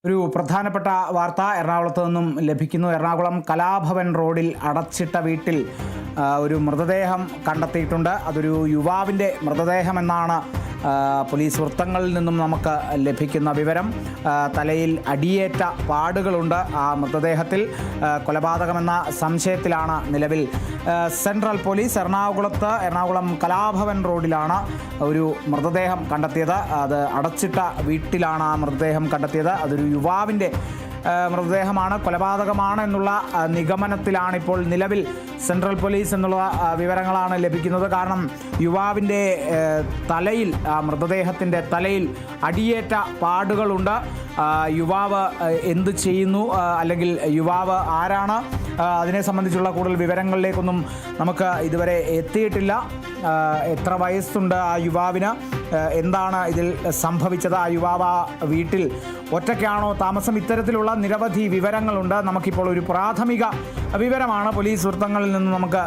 ഒരു പ്രധാനപ്പെട്ട വാർത്ത എറണാകുളത്ത് നിന്നും ലഭിക്കുന്നു. എറണാകുളം കലാഭവൻ റോഡിൽ അടച്ചിട്ട വീട്ടിൽ ഒരു മൃതദേഹം കണ്ടെത്തിയിട്ടുണ്ട്. അതൊരു യുവാവിൻ്റെ മൃതദേഹമെന്നാണ് പോലീസ് വൃത്തങ്ങളിൽ നിന്നും നമുക്ക് ലഭിക്കുന്ന വിവരം. തലയിൽ അടിയേറ്റ പാടുകളുണ്ട്. ആ മൃതദേഹത്തിൽ കൊലപാതകമെന്ന സംശയത്തിലാണ് നിലവിൽ സെൻട്രൽ പോലീസ് എറണാകുളം കലാഭവൻ റോഡിലാണ് ഒരു മൃതദേഹം കണ്ടെത്തിയത്. അത് അടച്ചിട്ട വീട്ടിലാണ് ആ മൃതദേഹം കണ്ടെത്തിയത്. അതൊരു യുവാവിൻ്റെ മൃതദേഹമാണ്, കൊലപാതകമാണ് എന്നുള്ള നിഗമനത്തിലാണ് ഇപ്പോൾ നിലവിൽ സെൻട്രൽ പോലീസ് എന്നുള്ള വിവരങ്ങളാണ് ലഭിക്കുന്നത്. കാരണം യുവാവിൻ്റെ തലയിൽ, മൃതദേഹത്തിൻ്റെ തലയിൽ അടിയേറ്റ പാടുകളുണ്ട്. യുവാവ് എന്ത് ചെയ്യുന്നു, അല്ലെങ്കിൽ യുവാവ് ആരാണ്, അതിനെ സംബന്ധിച്ചുള്ള കൂടുതൽ വിവരങ്ങളിലേക്കൊന്നും നമുക്ക് ഇതുവരെ എത്തിയിട്ടില്ല. എത്ര വയസ്സുണ്ട് ആ യുവാവിന്, എന്താണ് ഇതിൽ സംഭവിച്ചത്, ആ യുവാവ് ആ വീട്ടിൽ ഒറ്റയ്ക്കാണോ താമസം, ഇത്തരത്തിലുള്ള നിരവധി വിവരങ്ങളുണ്ട്. നമുക്കിപ്പോൾ ഒരു പ്രാഥമിക വിവരമാണ് പോലീസ് വൃത്തങ്ങളിൽ നിന്ന് നമുക്ക്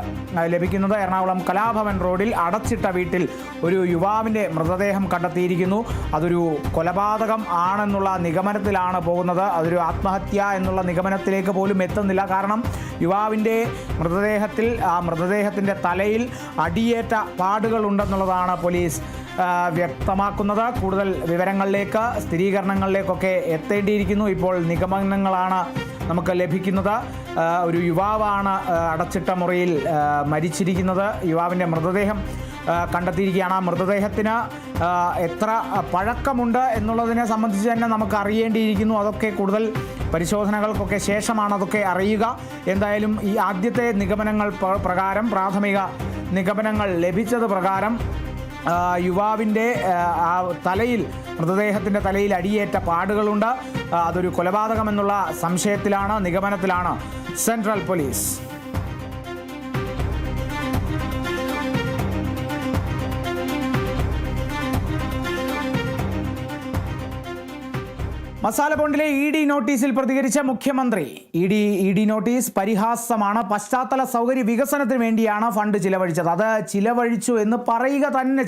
ലഭിക്കുന്നത്. എറണാകുളം കലാഭവൻ റോഡിൽ അടച്ചിട്ട വീട്ടിൽ ഒരു യുവാവിൻ്റെ മൃതദേഹം കണ്ടെത്തിയിരിക്കുന്നു. അതൊരു കൊലപാതകം ആണെന്നുള്ള നിഗമനത്തിലാണ് പോകുന്നത്. അതൊരു ആത്മഹത്യ എന്നുള്ള നിഗമനത്തിലേക്ക് പോലും എത്തുന്നില്ല. കാരണം യുവാവിൻ്റെ മൃതദേഹത്തിൽ, ആ മൃതദേഹത്തിൻ്റെ തലയിൽ അടിയേറ്റ പാടുകളുണ്ടെന്നുള്ളതാണ് പോലീസ് വ്യക്തമാക്കുന്നത്. കൂടുതൽ വിവരങ്ങളിലേക്ക്, സ്ഥിരീകരണങ്ങളിലേക്കൊക്കെ എത്തേണ്ടിയിരിക്കുന്നു. ഇപ്പോൾ നിഗമനങ്ങളാണ് നമുക്ക് ലഭിക്കുന്നത്. ഒരു യുവാവാണ് അടച്ചിട്ട മുറിയിൽ മരിച്ചിരിക്കുന്നത്. യുവാവിൻ്റെ മൃതദേഹം കണ്ടെത്തിയിരിക്കുകയാണ്. ആ മൃതദേഹത്തിന് എത്ര പഴക്കമുണ്ട് എന്നുള്ളതിനെ സംബന്ധിച്ച് തന്നെ നമുക്ക് അറിയേണ്ടിയിരിക്കുന്നു. അതൊക്കെ കൂടുതൽ പരിശോധനകൾക്കൊക്കെ ശേഷമാണ് അതൊക്കെ അറിയുക. എന്തായാലും ഈ ആദ്യത്തെ നിഗമനങ്ങൾ പ്രകാരം, പ്രാഥമിക നിഗമനങ്ങൾ ലഭിച്ചത് പ്രകാരം യുവാവിൻ്റെ ആ തലയിൽ, മൃതദേഹത്തിൻ്റെ തലയിൽ അടിയേറ്റ പാടുകളുണ്ട്. അതൊരു കൊലപാതകമെന്നുള്ള സംശയത്തിലാണ്, നിഗമനത്തിലാണ് സെൻട്രൽ പോലീസ്. മസാല ബോണ്ടിലെ ഇ.ഡി. നോട്ടീസിൽ പ്രതികരിച്ച മുഖ്യമന്ത്രി. ഇ.ഡി. നോട്ടീസ് പരിഹാസമാണ്. പശ്ചാത്തല സൗകര്യ വികസനത്തിന് വേണ്ടിയാണ് ഫണ്ട് ചിലവഴിച്ചത്. അത് ചിലവഴിച്ചു എന്ന് പറയുക തന്നെ